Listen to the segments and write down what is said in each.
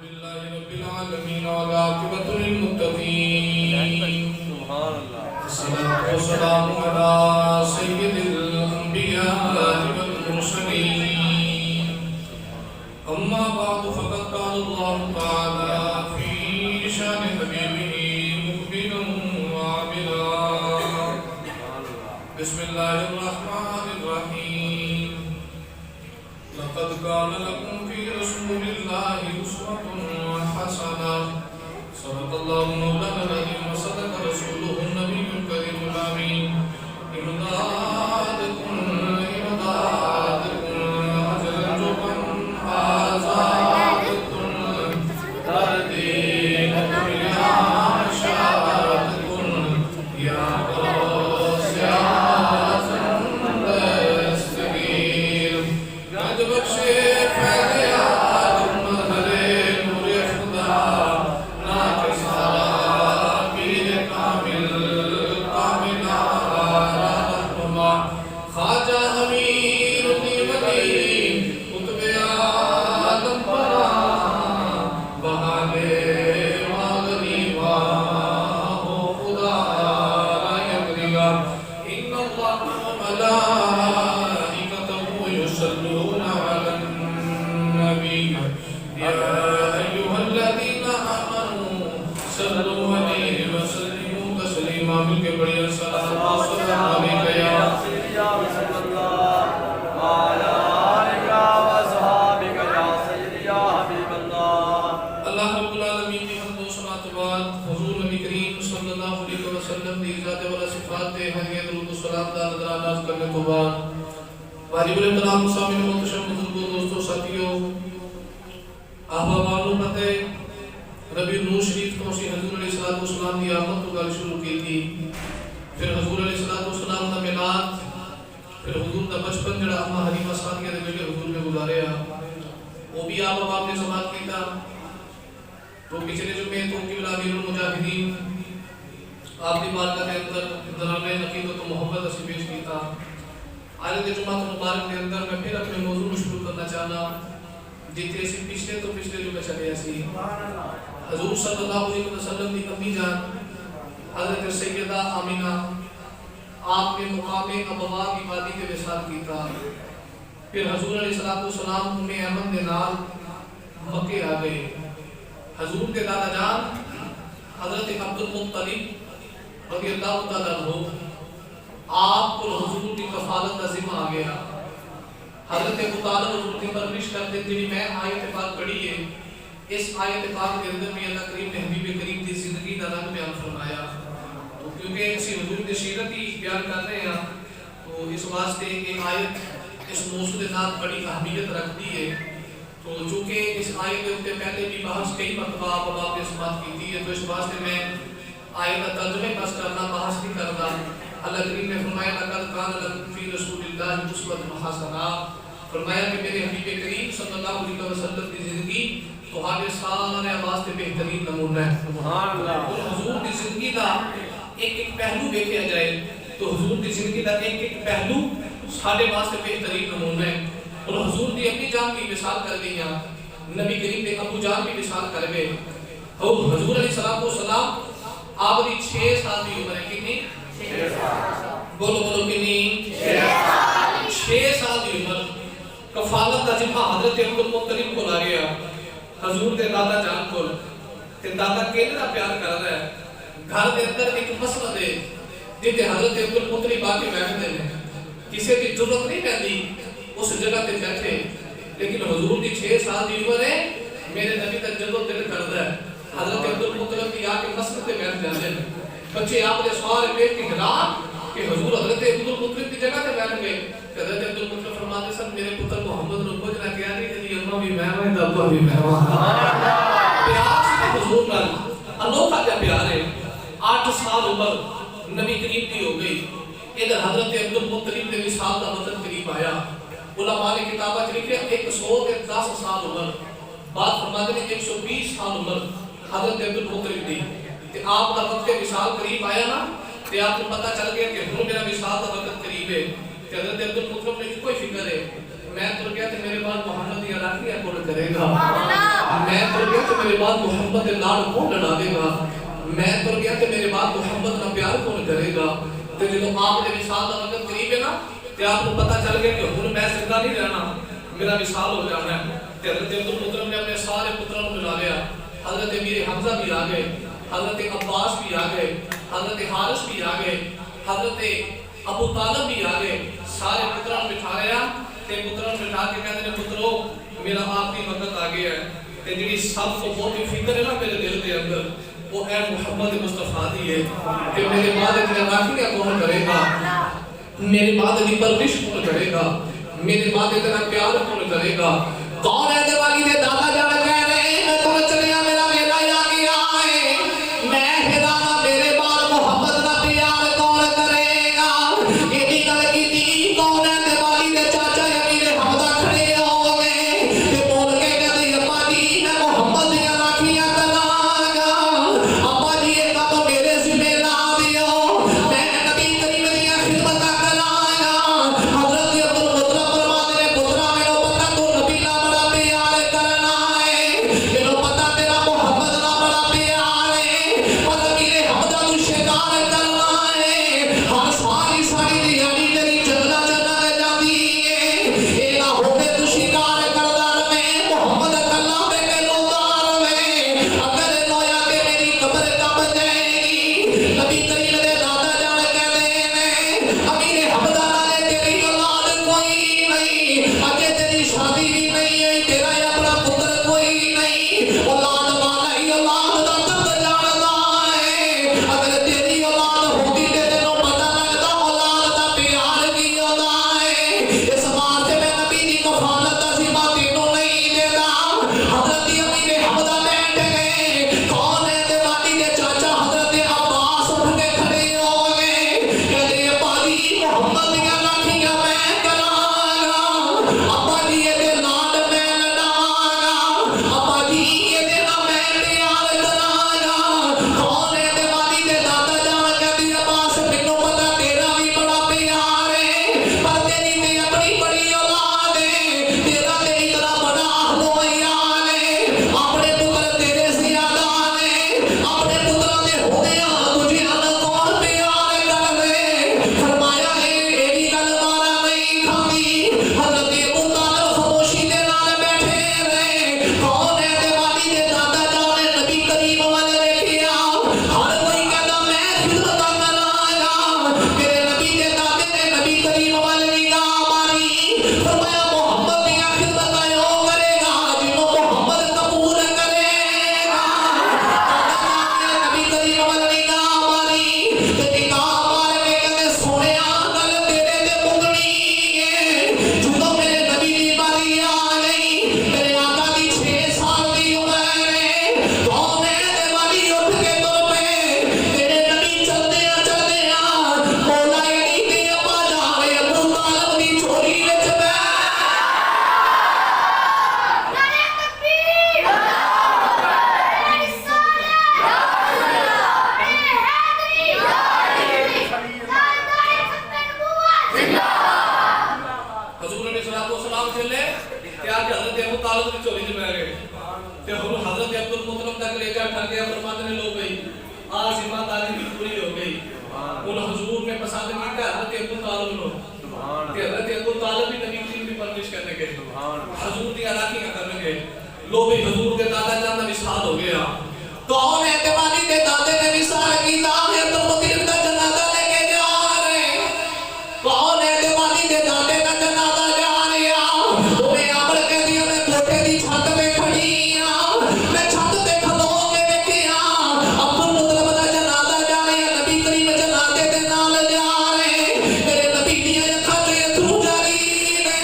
अल्हम्दुलिल्लाहि रब्बिल आलमीन वल आक़िबतु लिल मुत्तक़ीन। सुभान अल्लाह। अस्सलातु वस्सलामु अला सय्यिदिल अंबिया'i वल मुरसलीन। अम्मा बअदु फ़क़द क़ाला अल्लाहु तआला फ़ी शानि हबीबिही मुख़बिरन व आमिरा। बिस्मिल्लाहिर रहमानिर रहीम। लक़द कान लकुम फ़ी रसूलिल्लाहि उस्वतुन हसनह। सदक़ल्लाहु मौलाना अज़ीम व सदक़ रसूलुहुन नबियुल करीमुल अमीन। इमदादकुम अजरन जुबन आज़ादकुम दर्दीन दुनिया शादकुम या ग़ौस या दस्तगीर। गज बख्शे फैज़ आलम हरे नूरे खुदा नाक़िसारा पीर कामिल कामिला रहनुमा। ख्वाजा अमीरुद्दीन मदीन कुतुबे आलम परा बहाने मागनी वाहो खुदा यकरिया। इन्नल्लाह व मलाइकतहु युसल्लूना अलन नबी या अय्युहल्लज़ीना आमनू सल्लू अलैहि व सल्लिमू तस्लीमा। मिलके बढ़िया सलाम सलाम अलैका या अल्लाह रब्बुल आलमीन दी हम्द व सलात बाद हुजूर नबी करीम सल्लल्लाहु अलैहि वसल्लम दी ज़ात व सिफात ते हदिया दुरूद व सलाम दा नज़राना करने के बाद वाजिब एहतराम मुसाफिर मुहतरम बुजुर्गों दोस्तों साथियों अहबाब मालूम है रबी नूर शरीफ तो सी हजूर अलैहिस्सलातु वस्सलाम दी आमद तो गल शुरू की थी। फिर हजूर अलैहिस्सलातु वस्सलाम दा मिलाद, फिर हुजूर दा बचपन जड़ा अम्मा हलीमा सादिया दे वेले हुजूर ने गुजारिया वो भी आप ने समाप्त किया। तो पिछले जुमे तो किबला अमीरुल मुजाहिदीन आप दी बारगाह के अंदर दराने अकीदत व मोहब्बत से पेश किया। आज के जुमा मुबारक के अंदर मैं फिर अपने मौजू शुरू करना चाहना जिथे से पिछले जुमे चले सी। हजूर सल्लल्लाहु अलैहि वसल्लम दी अम्मी जान हजरत सैयदा आमिना आपने मुकामे अबवा की वादी के विसाल कीता। फिर हजूर अलैहिस्सलातु वस्सलाम उम्मे अमन दे नाल मक्के आ गए। हजूर के दादा जान हजरत अब्दुल मुत्तलिब रज़ियल्लाहु तआला अन्हु आप को हुजूर की कफालत का जिम्मा आ गया। हजरत अबू तालिब हुजूर की परवरिश करते थे। मैं आयत पाक पढ़ी है, इस आयत पाक के अंदर में अल्लाह करीम ने हबीब करीम की जिंदगी का रंग बयान फरमाया। तो क्योंकि इसी हुजूर की सीरत ही बयान कर रहे हैं तो इस वास्ते ये आयत इस मौजू के साथ बड़ी अहमियत रखती है। तो चूंकि इस आयत के ऊपर पहले भी बहस कई मरतबा आपने समाप्त की थी तो इस वास्ते मैं आयत का तर्जुमे बस करना बहस नहीं करना। अल्लाह करीम ने फरमाया लक़द कान लकुम फ़ी रसूलिल्लाहि उस्वतुन हसनह। फरमाया कि मेरे हबीब करीम सल्लल्लाहु अलैहि वसल्लम की जिंदगी तुम्हारे सारे वास्ते बेहतरीन नमूना है। सुभान अल्लाह। और हुजूर की जिंदगी का एक पहलू देखा जाए तो हुजूर की जिंदगी का एक पहलू सारे वास्ते बेहतरीन नमूना है। और हुजूर की अपनी जान की मिसाल कर गई, नबी करीम ने अबू जान की मिसाल कर गए। और हुजूर अलैहिस्सलातु वस्सलाम आपकी 6 साल की उम्र है। कितनी? 6 साल। बोलो बोलो कितनी? 6 साल की उम्र। कफालत का जिम्मा हजरत अब्दुल मुत्तलिब को ला गया हजूर के दादा जान को। ते दादा केने दा प्यार कर रहा है। घर के अंदर एक मसला है जिथे हजरत अब्दुल मुत्तलिब आके बैठते हैं। किसी की जरूरत नहीं पैंदी उस जगह पे बैठे, लेकिन हुजूर की 6 साल की उम्र है। मेरे नबी का जदों दिल करता है हजरत अब्दुल मुत्तलिब की आके मस्जिद पे बैठ जाते हैं। बच्चे आपने सारे पेट की हैरान कि हुजूर हजरत अब्दुल मुत्तलिब की जगह पे बैठ गए। हजरत अब्दुल मुत्तलिब फरमाते सन मेरे पुत्र मोहम्मद ने कुछ ना किया नहीं तेरी अम्मा भी मेहमान है अब्बा भी मेहमान। प्यार से हुजूर नाल अनोखा प्यार है। 8 साल उम्र नबी करीम की हो गई। इधर हजरत अब्दुल मुत्तलिब ने विसाल का वतन करीब आया। उलमा ने किताबा च लिखा 110 साल उम्र बाद फरमाते हैं 120 साल उम्र हजरत अब्दुल मुत्तलिब दी। ते आप दा वक्त विसाल करीब आया ना ते आपको पता चल गया कि हुन मेरा विसाल का वक्त करीब है। ते हजरत अब्दुल मुत्तलिब ने कोई फिक्र है मैं तो क्या थे मेरे बाद मोहम्मद या राखी या कौन करेगा। मैं मैं तुर गया तो मेरे बाद मोहम्मद के लाड कौन लड़ा देगा, मैं तुर गया तो मेरे बाद मोहम्मद का प्यार कौन करेगा। तो जो आपने विशाल का वक्त करीब है ना, तो आपको पता चल गया कि हुन मैं जिंदा नहीं रहना, मेरा विशाल हो जाना है। तो हजरत अब्दुल मुत्तलिब ने अपने सारे पुत्रों को मिला लिया। हजरत मीर हमजा भी आ गए, हजरत अब्बास भी आ गए, हजरत हारिस भी आ गए, हजरत अबू तालिब भी आ गए। सारे पुत्रों को बिठा लिया ते पुत्रों को बिठा के कहते हैं पुत्रो मेरा आखिरी वक्त आ गया है। ते जिहड़ी सब तो बहुत फिक्र है ना मेरे दिल के अंदर, वो है मोहम्मद मुस्तफा दी है कि मेरे बाद इतने राखी कौन करेगा, मेरे बाद इतनी परवरिश कौन करेगा, मेरे बाद इतना प्यार कौन करेगा। कौन है दिवाली दे दादा जान कह रहे हैं मैं तो चलिया मेरा मेला आ गया है, मैं हिदाना मेरे बाद मोहम्मद का प्यार कौन करेगा। ये भी गल की कौन है दिवाली दे चाचा अमीर हमजा खड़े हो गए ते बोल के कहते अब्बा जी मैं मोहम्मद दी राखियां करांगा, अब्बा जी ये काम मेरे जिम्मे ला दियो, मैं नबी करीम दी खिदमत करांगा। हजरत अब्दुल मुत्तलिब फरमाते ने पुत्रा मेरे पता तू नबी ना बड़ा प्यार करना है, मेरे पता तेरा मोहम्मद ना बड़ा प्यार है, पर मेरे हमजा तू शिकार करना है। हर सारी सारी दिहाड़ी तेरी चलना चलना रह जाती है, ये ना होके तू शिकार करदा रहे मोहम्मद कल्ला पे के लोदार में, अगर लोया के मेरी कब्र कब जाएगी। नबी करीम दे दादा जान कहते ने अमीर हमजा नाले तेरी औलाद कोई नहीं, अजे तेरी शादी भी नहीं है, तेरा अपना पुत्र कोई नहीं, औलाद वाला ही औलाद दा दर्द जानदा है। अगर तेरी औलाद होती ते तेनों पता लगदा औलाद दा प्यार की होता है। इस वास्ते मैं नबी दी कफालत दा जिम्मा तेनों नहीं देता। हजरत अमीर हमजा बैठ गए, कौन है दिवाली दे चाचा हजरत अब्बास उठ के खड़े हो गए, कहते अब्बा जी मोहम्मद दी राखियां मैं करांगा, अब्बा जी ये लाड मैं लड़ांगा, अब्बा जी ये ना मैं प्यार करांगा। कौन है दिवाली दे दादा जान कहते अब्बास मैनू पता तेरा भी बड़ा प्यार है, पर तेरी ते अपनी बड़ी औलाद है, तेरा ते इतना बड़ा अहलोयान है, अपने पुत्र तेरे ज्यादा ने, अपने पुत्रों दे होया तुझे अन कौन प्यार करे। फरमाया ए भी गल मारा नहीं खादी। हजरत अबू तालिब खामोशी दे नाल बैठे रहे। कौन है दिवाली दे दादा जान ने नबी करीम वाल देखिया, हर कोई कहता मैं खिदमत करांगा, मेरे नबी दे दादे ने नबी करीम वाल निगाह मारी, फरमाया मोहम्मद दी खिदमत आयो करेगा जिन्हों मोहम्मद कबूल करेगा। नबी करीम वाल निगाह मारी ते निगाह मार के कहते सोनिया गल तेरे ते मुगनी है, ਜਦੋਂ मेरे नबी दी बारी आ गई, मेरे आका दी 6 साल दी उम्र है, कौन है दिवाली उठ के तुर पे, तेरे नबी चलदे मौला अली ते अब्बा जान अबू तालिब दी झोली विच पै नारे तकबीर नारे रिसालत नारे हैदरी नारे खत्म नबूवत हजूर ने सलातो सलाम चले ते आज हजरत अबू तालिब दी झोली च पै गए ते हुन हजरत अब्दुल मुत्तलिब तक लेकर ठग गया। फरमाते ने लो भाई आज जिम्मेदारी भी पूरी हो गई। हुन हजूर ने पसंद किया हजरत अबू तालिब नो, ते हजरत अबू तालिब भी नबी करीम की परवरिश करने गए, हजूर दी राखियां करने गए। लो भाई हजूर के दादा जान दा विसाल हो गया। कौन है दिवाली दे दादे ने विसाल कीता है, अब्दुल मुत्तलिब दा जनाजा लेके जा रहे। कौन है दिवाली दे दादे का जनाजा जा रहा, ओए अमर कहदी मैं कोठे दी छत पे खड़ी हां, मैं छत ते खलो के देखिया अब्दुल मुत्तलिब दा जनाजा जा रहा, नबी करीम जनाजे दे नाल जा रहे, मेरे नबी दी अखां च अथरू जारी ने।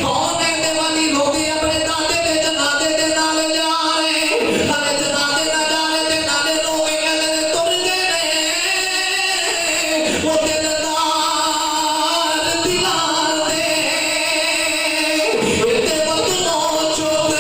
कौन है दिवाली लोग अपने दादे दे जनाजे दे नाल जा रहे, नाले जनाजे ना जा रहे ते नाले लोग कहंदे तुर गए ने, वो दिलदार दिलां दे इते बदलो चुप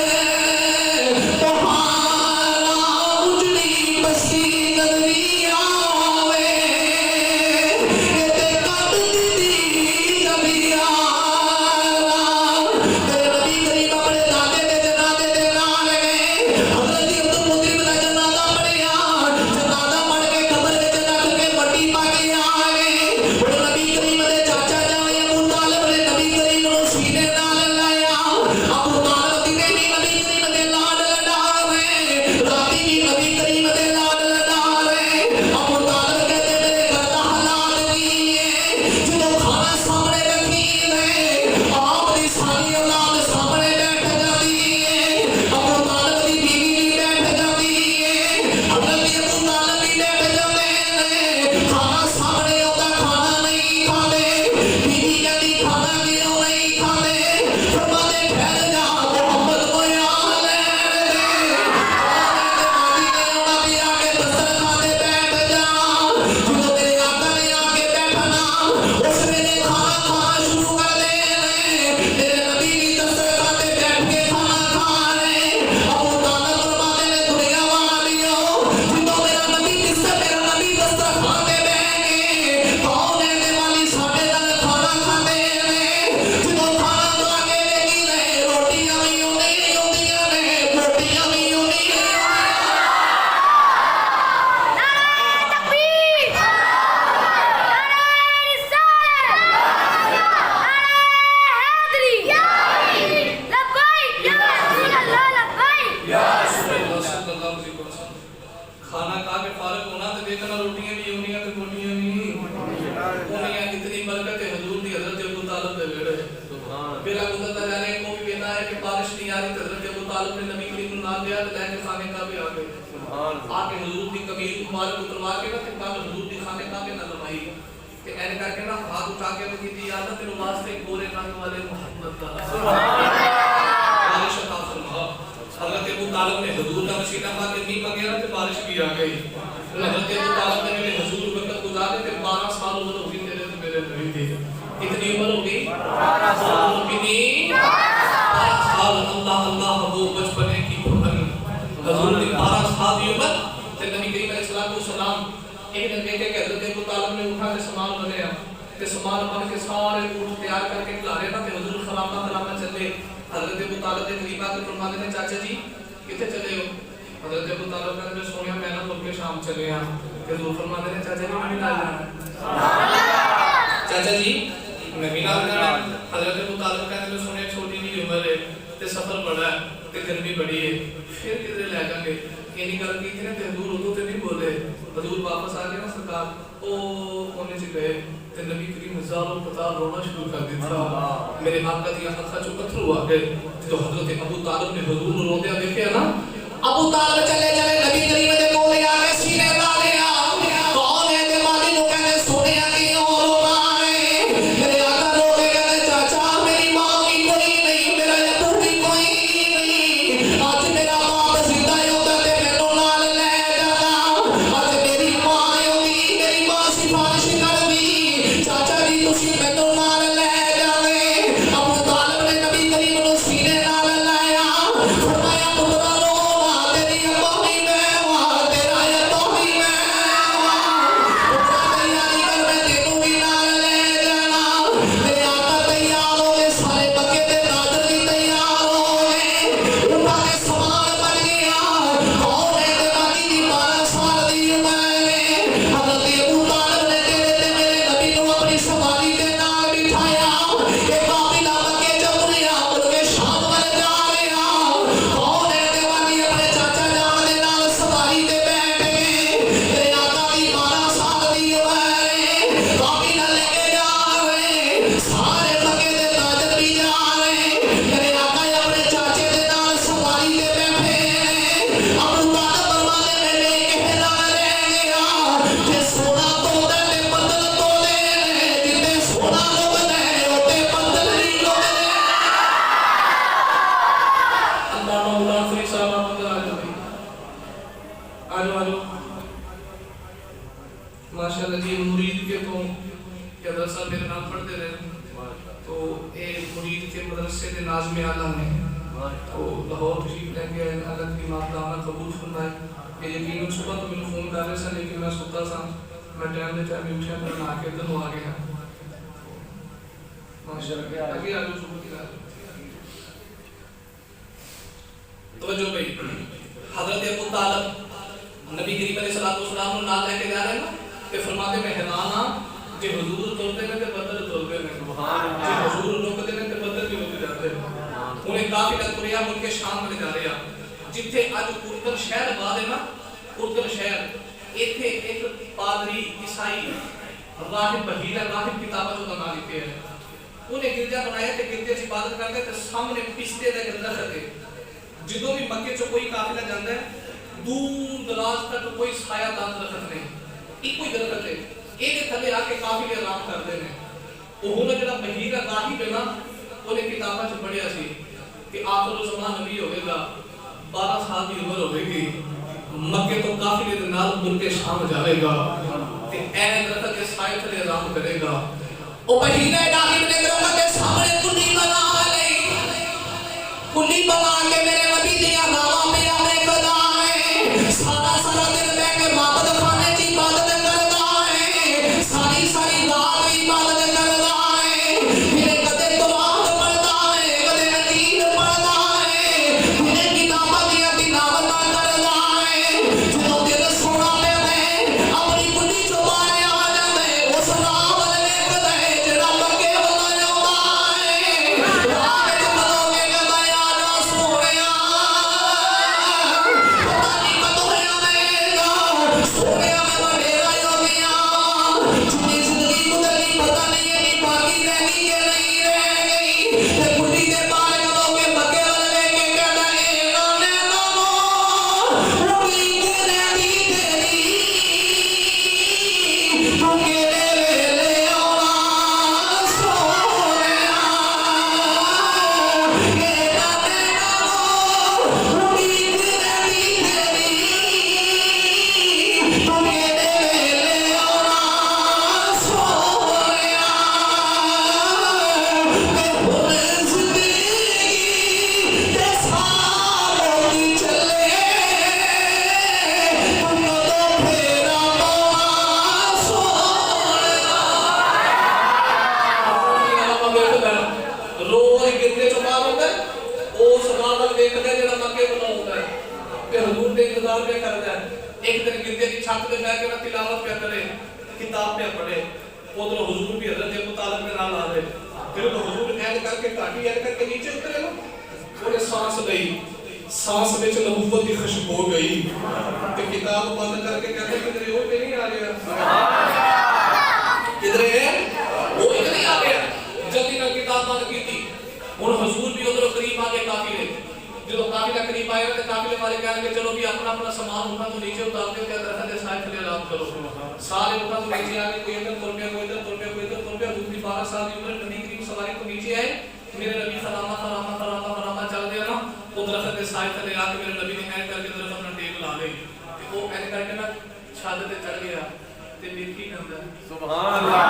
खाना खा के फारग होना तो देखना रोटियां भी होनियां तो रोटियां भी होनियां। इतनी बरकत है हुजूर दी हजरत अबू तालिब दे वेड़े। बेला गुजरता जा रहा है को भी कहता है कि बारिश नहीं आ रही तो हजरत अबू तालिब ने नबी करीम को नाम दिया तो लेके खाने का भी आ गए। आके हुजूर दी कमीज मुबारक उतरवा के ना ते कल हुजूर दी खाने का भी ना लमाई ते ऐन करके ना हाथ उठा के तो कीती याद है तेरे वास्ते गोरे रंग वाले मोहम्मद दा सुभान अल्लाह बारिश अता फरमा। हजरत अबू तालिब ने हुजूर का वसीला पाके नी मंगया ना ते बारिश भी आ गई। हजरत अबू तालिब ने मेरे हुजूर वक्त गुजारे ते 12 साल उम्र हो गई तेरे ते मेरे नबी दी। कितनी उम्र हो गई 12 साल। कितनी 12 साल। अल्लाह अल्लाह वो बचपने की पुरन हुजूर की 12 साल की उम्र ते नबी करीम अलैहि सलाम एक दिन देखे कि हजरत अबू तालिब ने उठा के सामान बनाया ते सामान बन के सारे ऊंट तैयार करके खिलारे ना ते हुजूर खलामा खलामा चले। हजरत अबू तालिब के करीब आके फरमाते हैं चाचा जी किथे चले हो। हजरत अबू तालिब कहते हैं सोनिया मैं ना मुल्क के शाम चले हां ते हुजूर फरमाते हैं चाचा जी मैं ना जाना सुभान अल्लाह चाचा जी मैं भी ना जाना। हजरत अबू तालिब कहते हैं सोनिया छोटी सी उम्र है ते सफर बड़ा है ते गर्मी बड़ी है फिर किधर ले जाएंगे। इन्हीं गल की थी ना ते हुजूर उदो ते नहीं बोले। हुजूर वापस आ गए ना सरकार ओ कोने से गए ते नबी करीम हजारों कतार रोना शुरू कर दिया। मेरे आका दी आंखों चों अथरू आ गए। जो हजरत अबू तालिब ने हुजूर को रोंदे देखया ना अबू तालिब चले चले नबी करीम दे कोल आके सीने ला लिया। कौन है ते माली नु कहने सोनिया की और रोना है। मेरे आका रो के कहने चाचा मेरी मां की कोई नहीं मेरा अबू भी कोई नहीं। आज मेरा बाप जिंदा होता ते मैनू नाल ले जाना। आज मेरी मां होगी मेरी मां सिफारिश कर दी चाचा जी तुसी मैनू नाल ले जावे। अबू तालिब ने नबी करीम नु सीने नाल लाया फरमाया पुत्रा रो ना तेरी अम्मा भी मैं वां तेरा अब्बा भी मैं वां। पुत्रा तैयारी कर मैं तेनू भी नाल ले जाना। मेरे आका तैयार हो गए सारे पक्के ते नादर भी तैयार हो गए। उठा के सवार बन गया। कौन है ते बाकी दी 12 साल दी उम्र है। हजरत अबू तालिब ने तेरे ते मेरे नबी नु अपनी सवारी दे नाल बिठाया। ये काफिला मक्के चो तुरिया मुल्के शाम वल जा रहा। कौन है ते बाकी अपने चाचा जान दे नाल सवारी दे बैठ गए। मेरे आका दी 12 साल दी उम्र है। काफिला लेके जा रहे सारे मक्के दे ताजर भी जा रहे। मेरे आका अपने चाचे दे नाल सवारी दे बैठे हैं। अबू तालिब फरमाते मैंने कहना रह गया जे सोना तोड़े ते बदल तोड़े जिते सोना लुकदा है ओते बदल नहीं लुकदे। अल्लाह मौला फरी साहब मंदिर आ जाओ आ जाओ माशाल्लाह जी। मुरीद के तो क्या दरअसल मेरे नाम पढ़ते रहे तो एक मुरीद के मदरसे के नाज़िम आला ने तो लाहौर तशरीफ लेके अल्लाह की माफ़दाना कबूल फरमाए। ये यकीन सुबह तो मैंने फ़ोन कर रहे थे लेकिन मैं सुता सा मैं टाइम दे टाइम उठा मैं नहा के इधर आ गया माशाल्लाह। आगे आ जाओ सुबह की रात तो जो भाई हजरत अबू तालिब नबी करीम अलैहिस्सलाम को नाल लेके जा रहे हैं ना ते फरमाते मैं हैरान हां जे हुजूर तोड़ते ने ते बदल तोड़ते ने सुभान अल्लाह। जे हुजूर रोकते ने ते बदल भी रुक जाते हैं। उन्हें काफिला तुरिया मुल्क शाम में जा रहा जिथे अज उर्दन शहर बाद है ना उर्दन शहर इथे एक पादरी ईसाई राहिब बहीरा राहिब किताबा जो नाम लिखे है उन्हें गिरजा बनाया ते गिरजे च इबादत करते ते सामने पिस्ते दा दरख्त है। ਜਦੋਂ भी मक्के चो कोई काफिला जाता है दूर दराज तक कोई छायादार दरख्त नहीं एक ही दरख्त है ਇਹਦੇ ਥੱਲੇ ਆ ਕੇ ਕਾਫਿਲੇ ਆਰਾਮ ਕਰਦੇ ਨੇ। ਉਹ ਹੁਣ ਜਿਹੜਾ ਬਹੀਰ ਰਾਹਿਬ ਹੈ ਨਾ ਉਹਨੇ ਕਿਤਾਬਾਂ 'ਚ ਪੜ੍ਹਿਆ ਸੀ ਕਿ ਆਖਰ ਜ਼ਮਾਨਾ ਨਬੀ ਹੋਵੇਗਾ 12 ਸਾਲ ਦੀ ਉਮਰ ਹੋਵੇਗੀ ਮੱਕੇ ਤੋਂ ਕਾਫਿਲੇ ਦੇ ਨਾਲ ਮੁੜ ਕੇ ਸ਼ਾਮ ਜਾਵੇਗਾ ਤੇ ਇਹ ਦਰਖਤ ਦੇ ਸਾਏ ਥੱਲੇ ਆਰਾਮ ਕਰੇਗਾ। ਉਹ ਬਹੀਰ ਰਾਹਿਬ ਨੇ ਦਰਖਤ ਦੇ ਸਾਹਮਣੇ ਕੁੰਡੀ ਬਣਾ ਲਈ। कुंडी बना के मेरे नबी दिया नामा मेरा में कदा है। सारा सारा दिन बैठ के माबद खाने की इबादत करता है। सारी सारी रात इबादत करता है। मेरे कदे कुरान पढ़ता है कदे नजीर पढ़ता है मेरे किताबां दिया तिलावत करता है। जो दिल सोना में अपनी कुंडी चो बाहर आ जाए उस नाम वाले कदा है जेड़ा मक्के वाला होता है। रात में मनोगे कदा आके बुलाता है ते हुजूर दे इंतजार पे करता है। एक दिन गिरजे की छत पे बैठ के ना तिलावत पे करे, किताब पे पढ़े, उधर हुजूर भी हजरत अबू तालिब के नाल आ गए। फिर तो हुजूर ऐड करके काटी ऐड करके नीचे उतरे ना, थोड़े सांस गई, सांस में नबूवत की खुशबू गई ते किताब बंद करके कहते किधर हो के नहीं आ गया, किधर है वो इधर नहीं आ गया। जल्दी ना किताब बंद की थी। हुन हुजूर भी उधर करीब आ गए काफिले। जो काफिला करीब आया तो काफिले वाले कहेंगे चलो भी अपना अपना सामान उठा तो नीचे उतार दो, क्या दरख्त है साथ ले लाओ करो। सारे उठा तो नीचे आ गए, कोई इधर तुर गया, कोई इधर तुर गया, कोई इधर तुर गया। दूसरी 12 साल की उम्र नबी करीम सवारी तो नीचे आए, मेरे नबी खलामा खलामा खलामा खलामा चल दिया ना, वो दरख्त के साथ ले आके मेरे नबी ने ऐड करके दरख्त अपना टेबल ला गई। वो ऐड करके ना छत पे चढ़ गया ते लेकी करदा सुभान अल्लाह।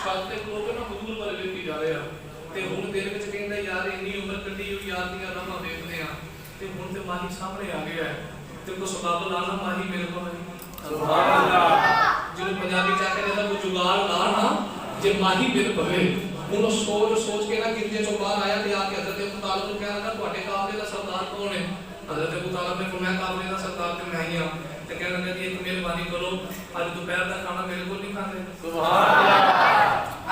छत पे लोग ना हुजूर वाले लेकी जा रहे हैं ते हुन दिल विच कहंदा यार इन्नी उम्र कड्डी हुई यार दी राहां देखदे आ ते हुन ते माही सामने आ गया है ते को सबब लाना माही मेरे को नहीं सुभान अल्लाह। जिन्हों पंजाबी च कहंदा कोई जुगाड़ ला ना जे माही बिन पवे। हुन सोच सोच के ना गिरजे चों बाहर आया ते आके हजरत अबू तालिब को कहना ना तुहाडे काफले दा सरदार कौन है। हजरत अबू तालिब ने फरमाया काफले दा सरदार ते मैं ही हां। ते कहना लगे एक मेहरबानी करो आज दोपहर दा खाना मेरे को नहीं खांदे सुभान अल्लाह।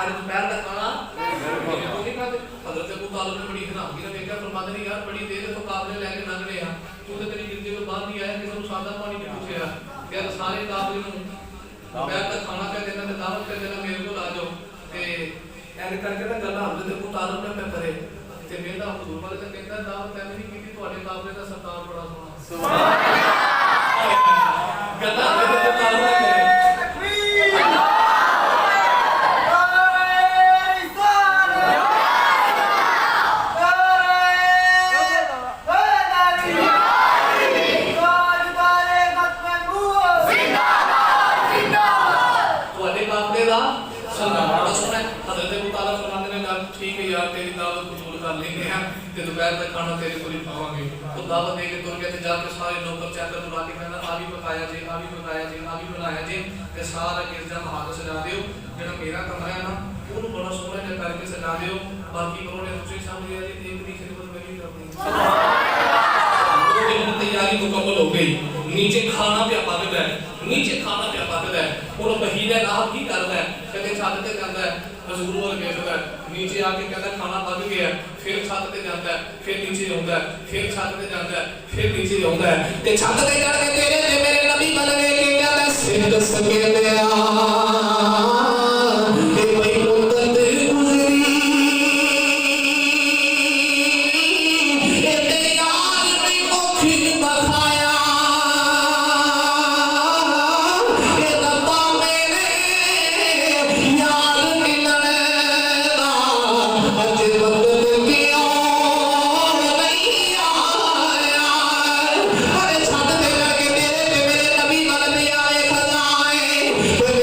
आज दोपहर दा खाना मेरे को नहीं खांदे। हजरत अबू तालिब ने बड़ी हैरानगी नाल देखा, फरमाते नहीं यार बड़ी देर तो काफले लेके लंघ रहे हैं, तू तो तेरी गिरजे तो बाहर नहीं आया, किसी को सादा पानी नहीं पूछया, यार सारे काफले नु दोपहर दा खाना पे देना ते दावत पे देना मेरे को ला जाओ। ते ऐड करके ना गल्ला हजरत अबू तालिब ने मैं करे ते मेरा हुजूर वाले ने कहंदा दावत ऐ नहीं कीती, ਤੁਹਾਡੇ ਕਾਫਲੇ ਦਾ ਸਰਦਾਰ बड़ा सोना सुभान अल्लाह। गल्ला हजरत अबू तालिब ने करे तेरी दावत कबूल कर लेंगे हैं ते दोपहर तक खाना तेरे को ही पावांगे। तो दावत दे के तुर गए ते जाके सारे नौकर चाकर बुला के कहना आ भी पकाया जी, आ भी पकाया जी, आ भी बनाया जी ते सारा गिरजा हाथ सजा दियो। जेड़ा मेरा कमरा है ना ओनू बड़ा सोहना जिहा करके सजा दियो। बाकी परोने दूसरी सामने आ जी एक दी खिदमत मैं भी करनी सुभान अल्लाह। तैयारी मुकम्मल हो गई, नीचे खाना पे पकदा है, नीचे खाना पे पकदा है। और बहीरा नाम की करदा है, कदे छत ते जांदा है हुजूर वाल देखदा है, नीचे आके कहता खाना पक गया, फिर छत पे जाता है, फिर नीचे आउंदा है, फिर छत पे जाता है, फिर नीचे आउंदा है ते छत पे चढ़ के तेरे ते मेरे नबी बन गए कि क्या मैं सिर सके दिया ते भाई मुद्दत गुजरी ए तेरे यार ने औखी बखाया ए दबा मेरे यार मिलने दा अज वक्त क्यों नहीं आया। अरे छत पे जाके तेरे ते मेरे नबी बन आए खजाए ते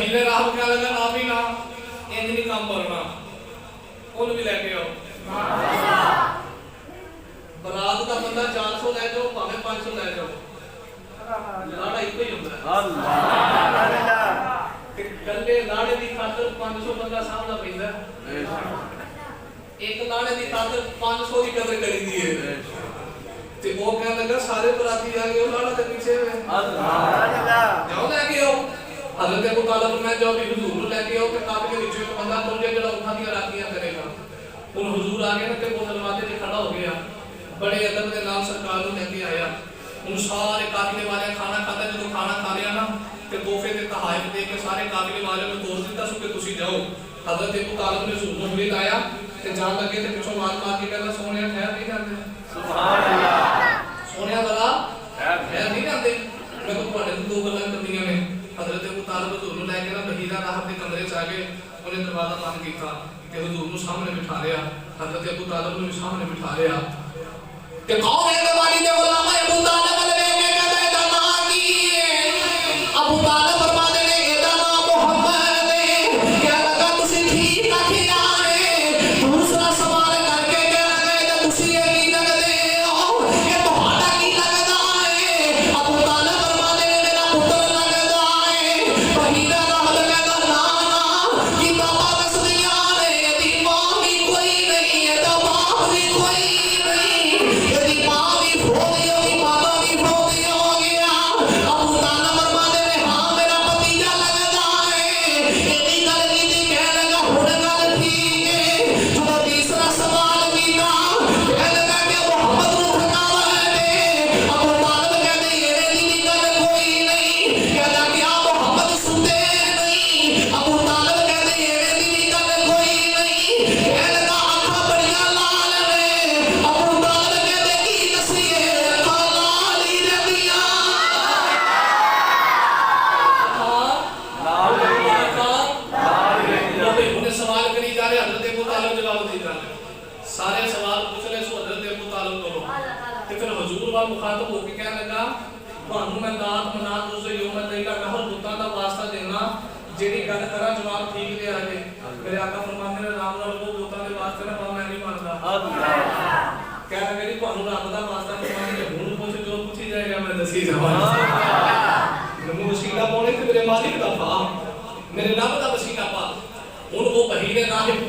बहीने राह क्या लगा ना भी ना इंज नहीं काम करना उन भी लेके आओ बरात का बंदा 400 ले जाओ भावे 500 ले जाओ लाड़ा एक ही होता है अल्लाह गले लाड़े की खातर 500 बंदा सामना पैंदा एक लाड़े की खातर 500 की कदर करी दी है ते वो क्या लगा सारे बराती आ गए लाड़ा के पीछे में अल्लाह जाओ लेके आओ हजरत अबू तालिब मैं जो भी हुजूर लेके आओ के काबे के विच एक बंदा तुम जेड़ा उठा दिया राखियां करेगा उन हुजूर आ गए ना ते वो दरवाजे पे खड़ा हो गया बड़े अदब के नाम सरकार को लेके आया उन सारे काफिले वाले खाना खाता जो खाना खा लिया ना ते तोहफे ते तहाइफ दे के सारे काफिले वाले को तोड़ दिता सो के तुसी जाओ हजरत अबू तालिब ने हुजूर को लाया ते जान लगे ते पिछो मार के कहना सोनिया ठहर नहीं जाते सुभान अल्लाह सोनिया वाला ठहर नहीं जाते मैं तो तुम्हारे दो गल्लां करनियां ने हजरत अबू तालिब हुजूर को लेके ना बहीरा राह के कमरे च आ गए उन्हें दरवाजा बंद किया ते हुजूर को सामने बिठा लिया हजरत अबू तालिब ने सामने बिठा लिया कि कौन है वाली दे गुलाम अबू तालिब ले के कहता है ना की अबू तालिब फरमाते ने एदा नाम मोहम्मद है क्या लगा तुसी ठीक रखिया है दूसरा सवाल करके कह लगे तुसी ये की लगदे हो ये तुम्हारा की लगदा है अबू तालिब फरमाते ने मेरा पुत्र लगदा है बहीरा नाम लगदा ना कि बाबा दस दिया ने यदि मां भी कोई नहीं है तो बाप भी कोई सारे सवाल पूछ ले सो हजरत अबू तालिब को ते फिर हुजूर वाल मुखातब होके कहने लगा ਤੁਹਾਨੂੰ मैं दात मना तुझे यौम लैला कहर बुता दा वास्ता देना जेडी गल करा जवाब ठीक ले आ जे मेरे आका फरमाते ने राम नाल वो बुता दे वास्ते ना मैं नहीं मानदा अल्लाह कहने लगे ਤੁਹਾਨੂੰ रब दा वास्ता फरमाते ने हुन पूछ जो पूछी जाएगा मैं दसी जाऊंगा नमो वसीला बोले कि मेरे मालिक दा पा मेरे रब दा वसीला पा हुन वो बहीरे राहिब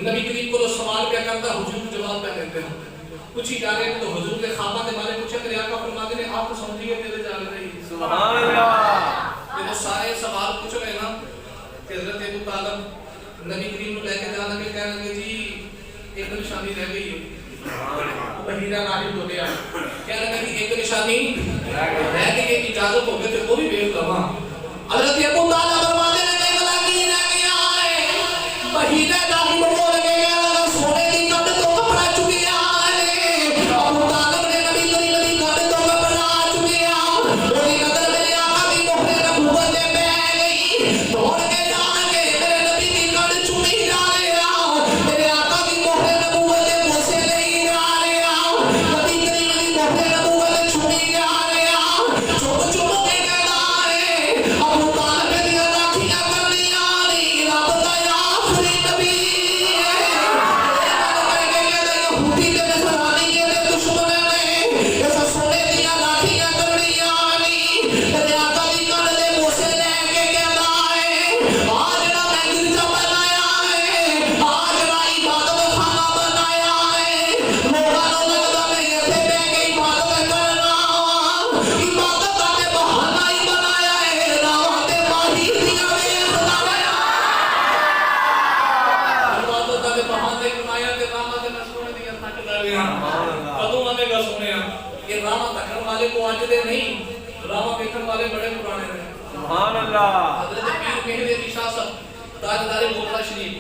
नबी करीम को सवाल क्या करता हुजूर जवाब क्या देते हैं पूछी जा रहे हैं तो हुजूर के ख्वाबा के बारे में पूछा मेरे आका फरमाते ने आप तो समझिए मेरे जान रही सुभान अल्लाह ये तो सारे सवाल पूछ रहे ना कि हजरत अबू तालिब नबी करीम को लेके जाने लगे कहने लगे जी एक निशानी रह गई है बहीरा राहिब हो गया कहने लगे कि एक निशानी रह गई इजाजत हो गई तो वो भी भेज दवा हजरत अबू तालिब फरमाते ने नहीं बोला कि रह गया है बहीरा राहिब बोल के लगा सोने की कट तो कपड़ा चुकिया अबू तालिब ने नबी करीम की कट तो कपड़ा चुकिया ओदी नजर मेरे आका की मोहरे नबूवत पे पै गई दौड़ के जाके मेरे नबी की कट चुमी जा रहा मेरे आका की मोहरे नबूवत के बोसे नहीं जा रहा नबी करीम की मोहरे नबूवत चुमी जा रहा चुप चुप के कहता है अबू तालिब दी राखियां करनियां नहीं रब दा आखिरी नबी है यहूदी ते नसरानी के दुश्मन ने इस सोने दी राखियां करनियां नहीं तेरे आका दी कट दे बोसे लेके कहता है आज ना मैं गिरजा बनाया है आज ना इबादत खाना बनाया है लोगों को लगदा मैं इथे बैठ के इबादत करना इबादत का बहाना ही बनाया है रावां ते माही दियां वेखदा गया इबादत का बहाना ही बनाया ते रावां ते मैं सोने दियां थकदा गया कदों आवेगा सोनिया ये रावां तकन वाले को आज दे नहीं रावां देखने वाले बड़े पुराने हैं सुभान अल्लाह हजरत पीर मेहदी अली शाह साहब ताजदार बोखरा शरीफ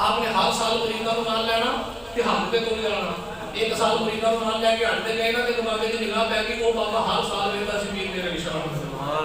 आपने हर साल मुरीदां को मान लेना ते हज पे तुम जाना एक साल मुरीदां को मान लेके हज ते गए ना ते बाबे दी निगाह पै गई वो बाबा हर साल वेंदा सी पीर मेरे अली शाह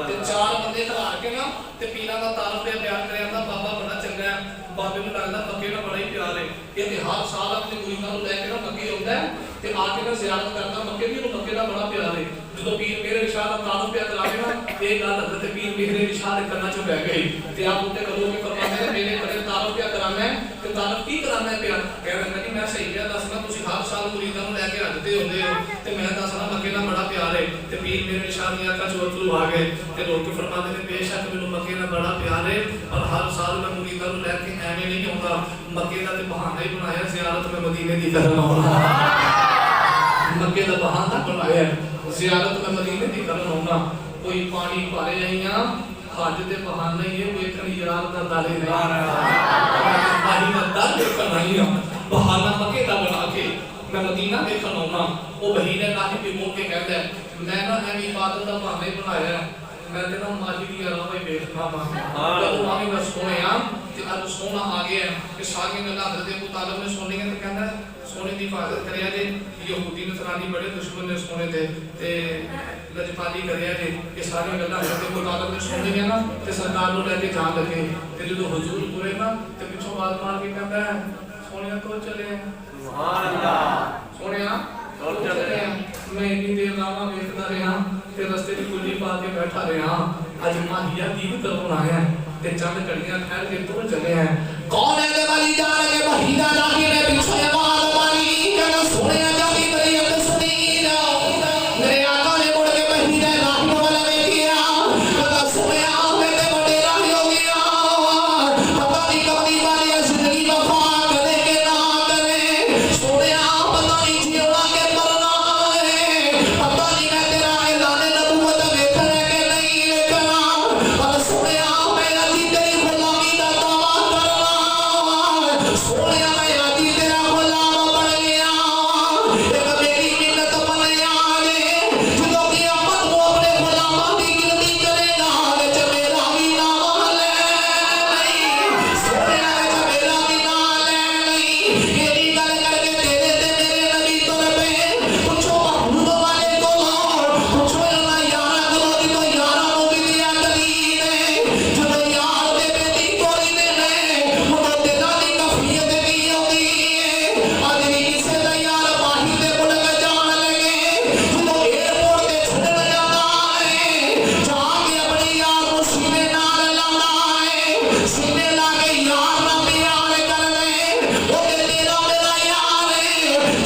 ते चार बंदे खड़ा के ना ते पीरां दा तारफ पे बयान करदा बाबा बड़ा चंगा है बाबे ਨੂੰ ਲੱਗਦਾ ਮੱਕੇ ਨਾਲ ਬੜਾ ਹੀ ਪਿਆਰ ਹੈ ਇਹ ਤੇ ਹਰ ਸਾਲ ਆਪਣੇ ਮੁਰੀਦਾਂ ਨੂੰ ਲੈ ਕੇ ਨਾ ਮੱਕੇ ਆਉਂਦਾ ਤੇ ਆ ਕੇ ਨਾ ਜ਼ਿਆਰਤ ਕਰਦਾ ਮੱਕੇ ਦੀ ਨੂੰ ਮੱਕੇ ਦਾ ਬੜਾ ਪਿਆਰ ਹੈ ਜਦੋਂ ਪੀਰ ਮੇਰੇ शाह का तारुफ पे करावे ना एक गल हजरत पीर मेहरे शाह दे करना च बह गई ते आप उते कदों के फरमाते हैं मेरे बड़े तारुफ पे कराना है ते तारुफ की कराना है पिया कहंदा नहीं मैं सही क्या दसना तुसी हर साल मुरीदां नु लेके आते होंदे हो ते मैं दसना मक्के दा बड़ा प्यार है ते पीर मेहरे शाह दी आंखां च अथरू आ गए ते लोग फरमाते हैं बेशक मैनू मक्के दा बड़ा प्यार है और हर साल मैं मुरीदां नु लेके एवें नहीं आउंदा मक्के दा ते बहाना ही बनाया ज़ियारत में मदीने दी करन आउणा मक्के दा बहाना बनाया ज़ियारत में मदीने दी करन आउणा कोई पानी भरे आईयां हज दे बहाने ये वेखण यार दा दाले नहीं माही दा दर वेखण आईयां बहाना मक्के दा बना के मैं मदीना देखण आउणा ओ महीने नाही भी मौके कहंदा मैं ना एवें इबादत दा बहाना ही बनाया मैं ते ना माही दी राह ही वेखना वा जदों माही मैं सोया ते अज सोना आ गया कि सारी गल्लां हज़रत अबू तालिब ने सुनियां ते कहंदा सोने की हिफाजत करिया जे यहूदी नसरानी बड़े दुश्मन ने सोने ते लजपाली करिया जे ये सारी गल्लां हज़रत अबू तालिब ने सुनियां ना ते सरकार नु लेके जान लगे ते जदों हुजूर पूरे ना ते पिछों आवाज मार के कहंदा सोनिया तो चले सुभान अल्लाह सोनिया तो चले मैं इतनी देर रामा वेखदा रहा ते रस्ते दी कुल्ली पा के बैठा रहा अज माहिया दीद करन आया ते चंद घड़ियां ठहर के तुर चले हैं कौन है के वाली जा रहे महीना लागी ने पीछे आवाज मारी कहना सोनिया जादी तेरी अत सुनी ना मेरे आका ने मुड़ के महीने लागी वाला देखिया कहना सोनिया मेरे बड़े राही हो गया पता नहीं कभी वाली जिंदगी वफा करे के ना करे सोनिया पता नहीं जीवा के मरना है पता नहीं मैं तेरा ऐलान नबूवत देखना के नहीं देखना और सोनिया मेरा जी तेरी गुलामी दा दावा करना सोनिया मैं आदि तेरा गुलाम बन गया एक मेरी मिन्नत मनिया ने जो कि अमन को अपने गुलामां दी गिनती करेगा विच मेरा भी नाम ले नहीं सोनिया विच मेरा भी नाम ले नहीं मेरी गल करके तेरे ते मेरे नबी तुर पे पूछो महबूब वाले को पूछो ना यारा को तो यारा नु भी दिया कली ने जो यार दे बेटी कोई ने मुंडो तेरा दी कफियत की होती है आज भी किसे दा यार माही दे मुड़ के जान लगे जो एयरपोर्ट ते छड़न जाता है जाके अपनी यार को सीने नाल लाना है सीने लाके यार ना प्यार कर ले ओ तेरा मेरा यार है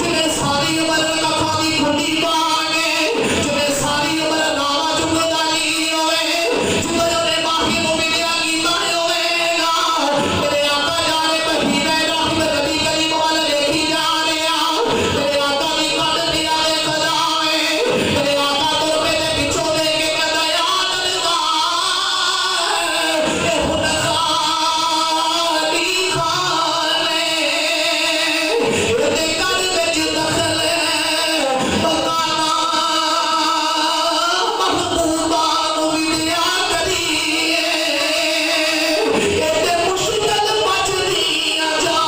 जिन्हें सारी उम्र कफा दी खुली पागे जिन्हें सारी उम्र नावा चुगदा नहीं होवे जिन्हें ने माही नु मिलिया कीता होवेगा मेरे आका जाने महीने राही नबी करीम वाले देखी जा रहा मेरे आका दी कद दिया दे खदा है मेरे आका तुर पे दे पिछो दे के कहदा याद लगा ए हुन खाली खाने ते कद विच दखल बगाना महबूबा नु मिलिया करिए ते मुश्किल बचदी जा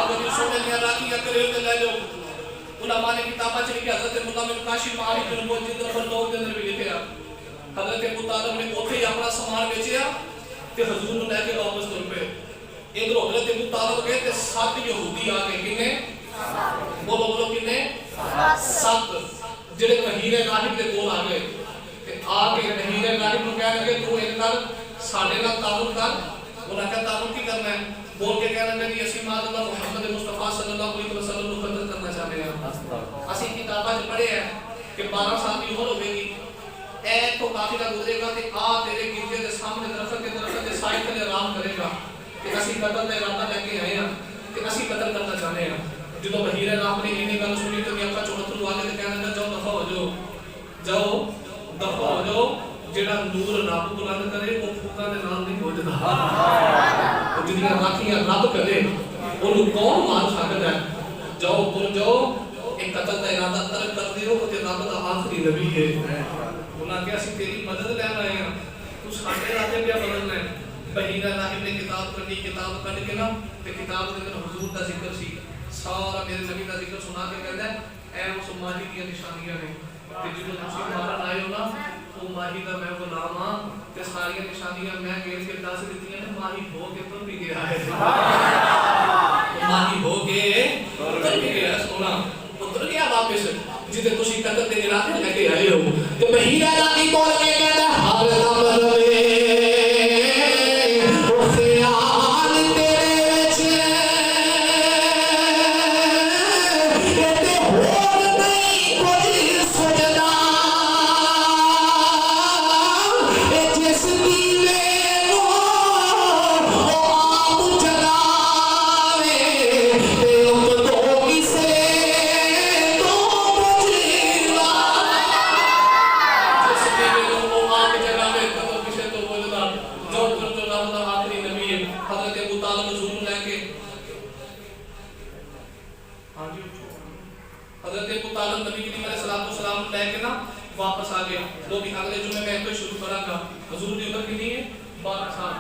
अगर सुने ने राखी करे ते ले लो उलमा ने किताबा च लिखा हजरत मुतामिम काशिफ मारिफ बिन मुजिद फरदौस दे अंदर भी लिखया हजरत अबू तालिब ने ओथे ही अपना सामान बेचया ते हुजूर नु लेके वापस तुर पे इधर हजरत अबू तालिब गए ते 7 यहूदी आ गए किने बोलो बोलो किने 7 जेड़े महीने राहिब दे कोल आ गए ते आके महीने राहिब नु कह लगे तू एक कर साडे नाल ताल्लुक कर उन्हां का ताल्लुक की करना है बोल के कह लगे कि ਅਸੀਂ मादल्ला मुहम्मद मुस्तफा सल्लल्लाहु अलैहि वसल्लम ਨੂੰ कत्ल करना चाहते हैं ਅਸੀਂ किताबां च पढ़े हैं कि 12 साल की उम्र होगी ए तो काफिला गुजरेगा ते आ तेरे गिरजे के सामने दरख्त के साए तले आराम करेगा कि ਅਸੀਂ कत्ल का इरादा लेके आए हैं कि ਅਸੀਂ कत्ल करना चाहते हैं ਜਦੋਂ बहीर राम ने इन्हीं गल सुनी तो अक्का चौहत्तर वाले ते कहने लगा जाओ दफा हो जाओ जेड़ा नूर रब बुलंद करे वो फूका दे नाल नहीं बुझदा ਉਹ ਜਿਹੜੀਆਂ ਰਾਖੀਆਂ ਰੱਬ ਕਰੇ ਉਹਨੂੰ ਕੌਣ ਮਾਰ ਸਕਦਾ ਹੈ ਜਾਓ ਤੁਰ ਜਾਓ ਇਹ ਕਤਲ ਦਾ ਇਰਾਦਾ ਤਰਕ ਕਰ ਦਿਓ ਤੇ ਰੱਬ ਦਾ ਆਖਰੀ ਨਬੀ ਹੈ ਉਹਨਾਂ ਕਿਹਾ ਅਸੀਂ ਤੇਰੀ ਮਦਦ ਲੈਣ ਆਏ ਹਾਂ ਤੂੰ ਸਾਡੇ ਰਾਤੇ ਪਿਆ ਬਦਲਣਾ ਹੈ ਬਹੀਰਾ ਰਾਹਿਬ ਨੇ ਕਿਤਾਬ ਕੱਢ ਕੇ ਨਾ ਤੇ ਕਿਤਾਬ ਦੇ ਵਿੱਚ ਹਜ਼ੂਰ ਦਾ ਜ਼ਿਕਰ ਸੀ ਸਾਰਾ ਮੇਰੇ ਨਬੀ ਦਾ ਜ਼ਿਕਰ ਸੁਣਾ ਕੇ ਕਹਿੰਦਾ ਐ ਉਸ ਮਾਹੀ ਦੀਆਂ ਨਿਸ਼ਾਨੀਆਂ ਨੇ ਤੇ ਜਦੋਂ ਤੁਸੀਂ ਮਾਰਨ ਆਏ ਹੋ ਨਾ ਉਹ ਮਾਹੀ ਦਾ ਮੈਂ ਗੁਲਾਮ ਹਾਂ ਤੇ ਸਾਰੀਆਂ ਨਿਸ਼ਾਨੀਆਂ ਮੈਂ ਗੇਰ ਕੇ ਦੱਸ ਦਿੱਤੀਆਂ ਨੇ ਮਾਹੀ ਹੋ ਕੇ ਤੁਰ ਵੀ ਗਿਆ ਹੈ ਮਾਹੀ ਹੋ ਕੇ ਤੁਰ ਵੀ ਗਿਆ ਸੋਨਾ ਉਤਰ ਗਿਆ ਵਾਪਸ जिते तुसी तकत दे इलाके लेके आए हो ते महीना लागी बोल के कहता हर दम रवे ओ ख्याल तेरे विच ते होर नहीं कोई सजदा ए जिस दीवे नो ओ आप जलावे ते उन तो किसे तो बुझीला जिस दीवे नो ओ आप जलावे तो किसे तो बुझदा जो रब दा आखिरी नबी है हजरत अबू तालिब हुजूर को लेके हां जी हजरत अबू तालिब नबी करीम अलैहि सलाम लेके ना वापस आ गए वो भी अगले जुमे में तो शुरू करांगा हुजूर की उम्र कितनी है 12 साल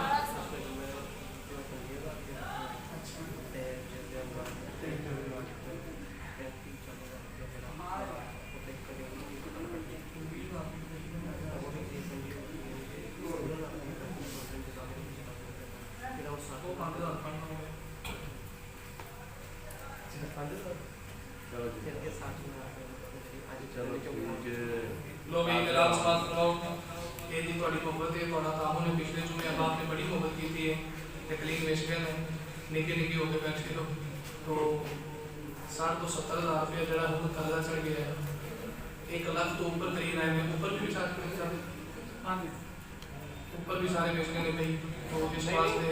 लो भी इकराम समाज फरमाओ ये दी थोड़ी मोहब्बत है थोड़ा काम ने पिछले जुमे अब आपने बड़ी मोहब्बत की थी तकलीफ में शिकन है निके निके होके बैठे लो तो 60-70,000 रुपया जरा हम कर्जा चढ़ गया है 1 लाख तो ऊपर करीब आए हैं ऊपर भी सारे हां ऊपर भी सारे बेचने ने भाई तो इस वास्ते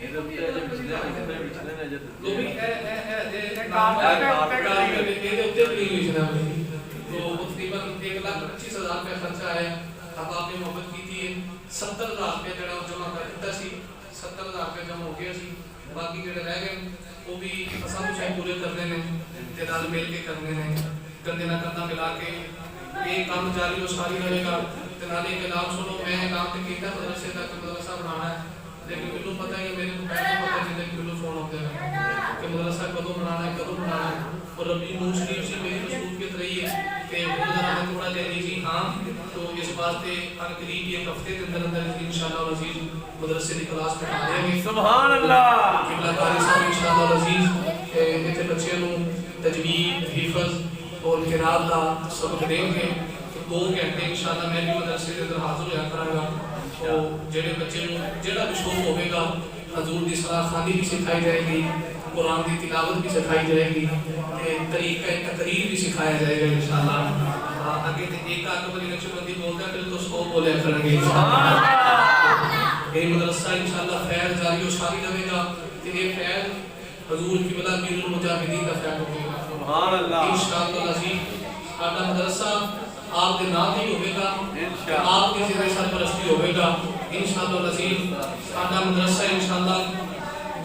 इधर भी अजब पिछले ने जब लो भी है काम के ये उत्ते भी बेचना तो तकरीबन 1,25,000 रुपया खर्चा आया अब आपने मोहब्बत की थी 70,000 रुपया जरा जमा कर दिता सी 70,000 रुपया जमा हो गया सी बाकी जेडे रह गए वो भी सब कुछ पूरे करने ने ते नाल मिल के करने ने कंधे ना कंधा मिला के ये काम जारी और सारी रहेगा ते नाले के नाम सुनो मैं काम ते कीता मदरसे तक मदरसा बनाना है लेकिन मेनू पता है मेरे को पहले पता जिंदे मेनू फोन होते हैं कि मदरसा कदों बनाना है कदों बनाना है और रबी नूर शरीफ से मेरी मसरूफियत रही है कि मैं थोड़ा कह लीजिए हाँ तो इस वास्ते करीब एक हफ्ते के अंदर इंशाअल्लाह अजीज मदरसे की क्लास बिठा देंगे सुभान अल्लाह किबला कारी साहब इंशाअल्लाह अजीज इतने बच्चे को तजवीद हिफ्ज और किरात का सबक देंगे तो 2 घंटे इंशाअल्लाह मैं भी मदरसे के अंदर हाजिर होया करांगा तो जेडे बच्चे को जेड़ा भी शौक होगा हजूर की सलाह खानी भी सिखाई जाएगी कुरान की तिलावत भी सिखाई जाएगी तरीका तकरीर भी सिखाया जाएगा इंशाअल्लाह आगे ते एक आगे वाली नक्शबंदी बोलता फिर तो 100 बोले करेंगे ये मदरसा इंशाअल्लाह खैर जारी और सारी रहेगा ते ये खैर हजूर की बला मीरुल मुजाहिदीन का खैर होगा सुभान अल्लाह इंशाअल्लाह अजीज साडा मदरसा आपके नाम ही होगा इंशाअल्लाह आपके जिम्मे सरपरस्ती होगा इंशाअल्लाह अजीज साडा मदरसा इंशाअल्लाह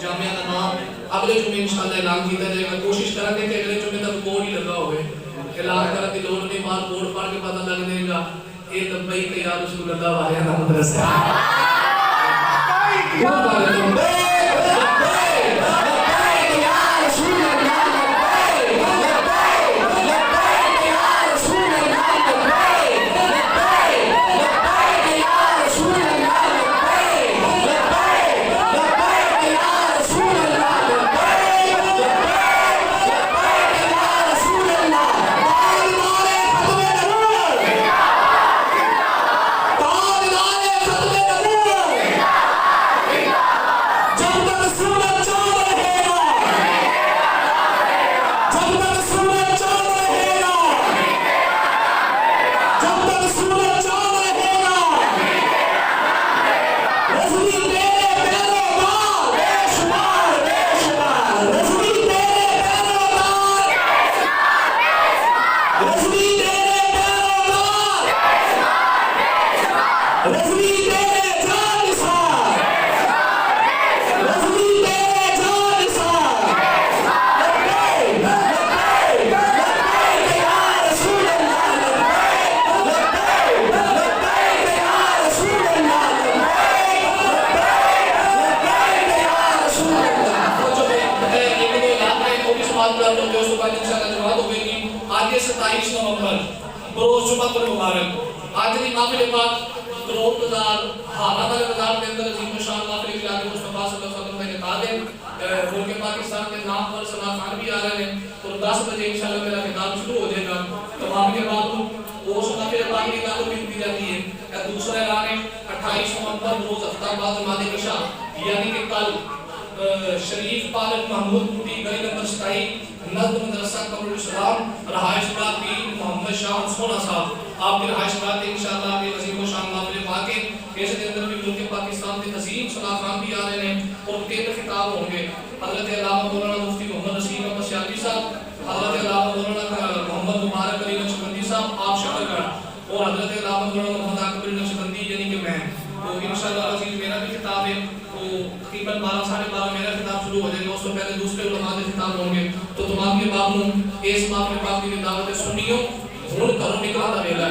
जामिया का नाम अगले जुमे इंशाअल्लाह ऐलान किया जाएगा कोशिश करेंगे कि अगले जुमे तक बोर्ड ही लगा होवे ऐलान करने की लोड़ नहीं बाहर बोर्ड पढ़ के पता लग जाएगा ये लब्बैक या रसूल अल्लाह वाले का मदरसा आज 27 नवंबर बरोज जुम्मतुल मुबारक आज की महफिल पाक करोड़ बाजार हारा वाले बाजार के अंदर अजीम शान महफिल मिलाद मुस्तफा सल्लल्लाहु अलैहि वसल्लम का इनेकाद है मुल्क पाकिस्तान के नाम पर सना खान भी आ रहे हैं और 10 बजे इंशाल्लाह मेरा खिताब शुरू हो जाएगा तमाम के बाद वो सुनाफे पाक की ताकत मिलती जाती है। या दूसरा ऐलान है 28 नवंबर रोज हफ्ता बाद नमाज़ इशा यानी कि कल शरीफ पालक महमूद कुटी गली नंबर 27 नज़्म मदरसा कमरुल इस्लाम रहाइश बाग की मोहम्मद शाह सोना साहब आपके रहाइश बाग इंशाअल्लाह के वजीर को शान मामले पाके केस के अंदर भी मुल्क पाकिस्तान के तजीम सलाह खान भी आ रहे हैं और केंद्र खिताब होंगे हजरत अल्लामा मौलाना मुफ्ती मोहम्मद नसीम अहमद सियालवी साहब, हजरत अल्लामा मौलाना मोहम्मद मुबारक अली नक्शबंदी साहब आप शकरगढ़ और हजरत अल्लामा मौलाना मोहम्मद आकिब नक्शबंदी यानी कि मैं। तो इंशाअल्लाह अजीज मेरा भी खिताब है तो तकरीबन 12 साढ़े 12 मेरा खिताब शुरू हो जाएगा, उससे पहले दूसरे उलमा के खिताब होंगे। तो तमाम के बाबू इस मामले पाक की दावत सुनियो हुन घरों निकला दा वेला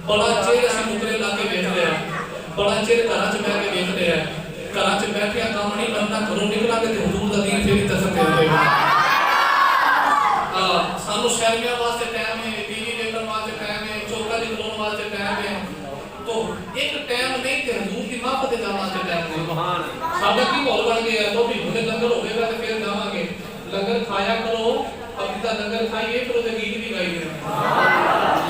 बड़ा चेर ਅਸੀਂ ਮੁਕਰੇ ਲਾ ਕੇ ਵੇਖ ਲਿਆ, बड़ा चेर घरां च बैठ के देख लिया, घरां च बैठिया काम नहीं बनना, घरों निकलांगे ते हुजूर दा दीन फिर तसर दे देगा। सानू शर्मिया वास्ते टाइम है, बीवी देखण वास्ते टाइम है, चौका निकलण वास्ते टाइम है, तो एक टाइम नहीं ते हुजूर की माफत दे जाना वास्ते टाइम है। सुभान साडा की माहौल बन गया तो भी हुने लंगर होवेगा ते फिर जावांगे, लंगर खाया करो अभी दा लंगर खाइए फिर ओदे गीत भी गाइए,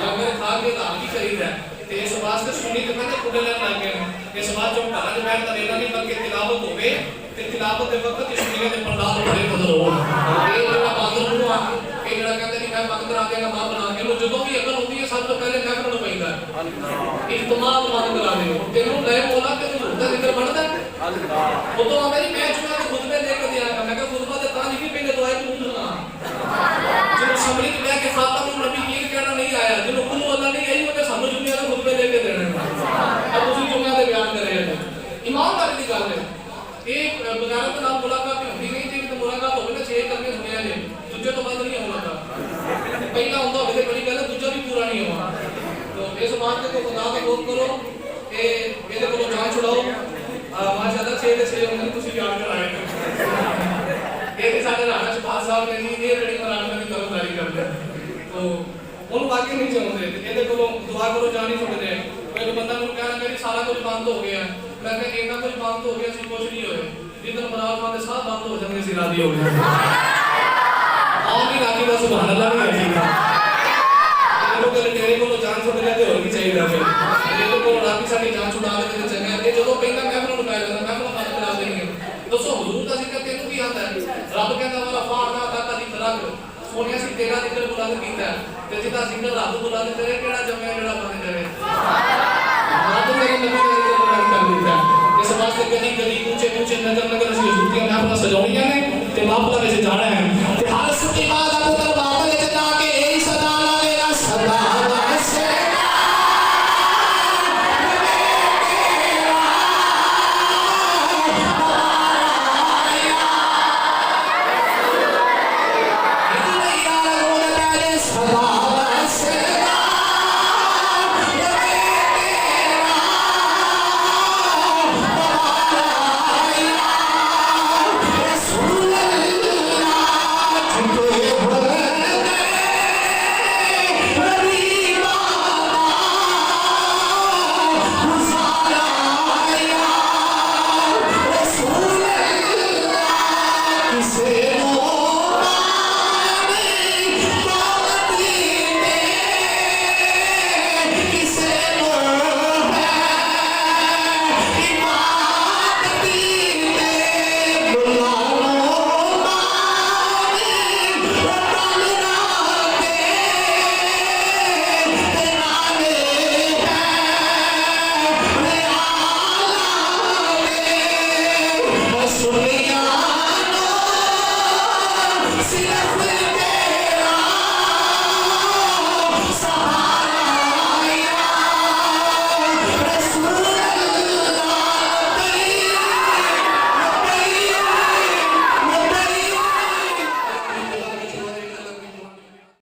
लंगर खा के दान भी करीदा ते इस वास्ते सुनी ते कहंदे कुड़े लग गए इस बात जो घरां च बैठदा रहना नहीं बल्कि तिलावत होवे ते तिलावत दे वक्त इस दुनिया दे पंडाल भरे कदर हो ये जेड़ा बादल ਨੂੰ ਆ ਇਹ ਜਿਹੜਾ ਕਹਿੰਦੇ ਨਹੀਂ ਮੈਂ ਮੰਗ ਕਰਾ ਦੇਗਾ ਮਾਂ ਬਣਾ ਕੇ ਲੋ ਜਦੋਂ ਵੀ ਅਕਲ ਹੁੰਦੀ ਹੈ ਸਭ ਤੋਂ ਪਹਿਲੇ ਮੈਂ ਨੂੰ ਪੈਂਦਾ ਇਤਮਾਮ ਮੰਗ ਕਰਾ ਦੇ ਤੈਨੂੰ ਲੈ ਮੌਲਾ ਤੇ ਤੂੰ ਦਾ ਜ਼ਿਕਰ ਬਣਦਾ ਉਦੋਂ ਆ ਮੇਰੀ ਮੈਂ ਚੁਣਾ ਕੇ ਖੁਤਬੇ ਦੇ ਕੇ ਦਿਆ ਮੈਂ ਕਿਹਾ ਖੁਤਬਾ ਤੇ ਤਾਂ ਲਿਖੀ ਪਹਿਲੇ ਦੁਆਏ ਤੂੰ ਸੁਣਾ ਜਦੋਂ ਸਮਰੀ ਤੇ ਮੈਂ ਕਿ ਖਾਤਮ ਨਬੀ ਪੀਰ ਕਹਿਣਾ ਨਹੀਂ ਆਇਆ ਜਦੋਂ ਕੁੱਲ ਅੱਲਾ ਨਹੀਂ ਆਈ ਉਹਨੇ ਸਾਨੂੰ ਜੁਮਿਆਂ ਦੇ ਖੁਤਬੇ ਦੇ ਕੇ ਦੇਣੇ अब उसी जुम्मे दे बयान कर रहे हैं ईमानदारी की गल है एक बगारत नाल मुलाकात होती नहीं थी तो मुलाकात होवे ना 6 करके सुनिया ने दूजे तो बंद नहीं होना था पहला होंदा होवे ते बड़ी गल है दूजा भी पूरा नहीं होना तो इस बात को खुदा का बहुत करो ए ਇਹਦੇ ਕੋਲੋਂ ਜਾਨ ਛੁਡਾਓ माशाअल्लाह 6 ਦੇ 6 ਹੁੰਦੇ ਤੁਸੀਂ ਯਾਦ ਕਰਾਏ ਇਹ ਸਾਡੇ ਰਾਣਾ ਸ਼ਬਾਜ਼ ਸਾਹਿਬ ਨੇ ਨਹੀਂ ਇਹ ਬੜੀ ਮਰਾਨਾ ਦੀ ਤਰਫਦਾਰੀ ਕਰਦੇ तो ਉਹਨੂੰ ਵਾਕਈ ਨਹੀਂ ਚਾਹੁੰਦੇ ਇਹਦੇ ਕੋਲੋਂ ਦੁਆ ਕਰੋ ਜਾਨ ਨਹੀਂ ਛੁੱਟਦੇ कोई बंदा मुझे कहना मेरी सारा कुछ बंद हो गया मैं कहा इतना कुछ बंद हो गया सी कुछ नहीं होए जितने मराल वाले सब बंद हो जाएंगे सी राजी हो गए और भी राजी का सुभान अल्लाह नहीं है ये लोग तेरे को जान छुड़ गया तो होनी चाहिए फिर ये लोग को राती साडी जान छुड़ा ले ते चंगा ये ਜਦੋਂ ਕਹਿੰਦਾ ਮੈਂ ਉਹਨੂੰ ਲਗਾਇਆ ਜਾਂਦਾ मैं ਉਹਨੂੰ ਬਾਤ ਕਰਾ ਦੇਣੀ दोस्तों हुजूर ਦਾ ਜ਼ਿਕਰ ਤੈਨੂੰ ਕੀ ਆਂਦਾ ਹੈ ਰੱਬ ਕਹਿੰਦਾ ਵਾਲਾ ਫਾਣਾ ਦਾਤਾ ਦੀ ਖਰਾਕ ਸੋਨੀਆ ਸੀ ਤੇਰਾ ਜ਼ਿਕਰ ਬੁਲੰਦ ਕੀਤਾ ਤੇ ਜਿਹਦਾ ਜ਼ਿਕਰ ਰੱਬ ਬੁਲੰਦ ਕਰੇ ਕਿਹੜਾ ਜੰਮਿਆ ਜਿਹੜਾ ਬੰਦ ਕਰੇ ਰੱਬ ਮੇਰੇ ਨਬੀ ਦਾ ਜ਼ਿਕਰ ਬੁਲੰਦ ਕਰ ਦਿੱਤਾ ਇਸ ਵਾਸਤੇ ਕਦੀ ਕਦੀ ਉੱਚੇ ਉੱਚੇ ਨਜ਼ਰ ਨਜ਼ਰ ਅਸੀਂ ਹੁਜ਼ੂਰ ਦੀਆਂ ਮਹਿਫਲਾਂ ਸਜਾਉਣੀਆਂ ਨੇ ਤੇ ਮਾਪਲਾ ਵਿੱਚ ਜਾਣਾ ਹੈ ਤੇ ਹਰ ਸੁੱਤੀ ਬਾਤ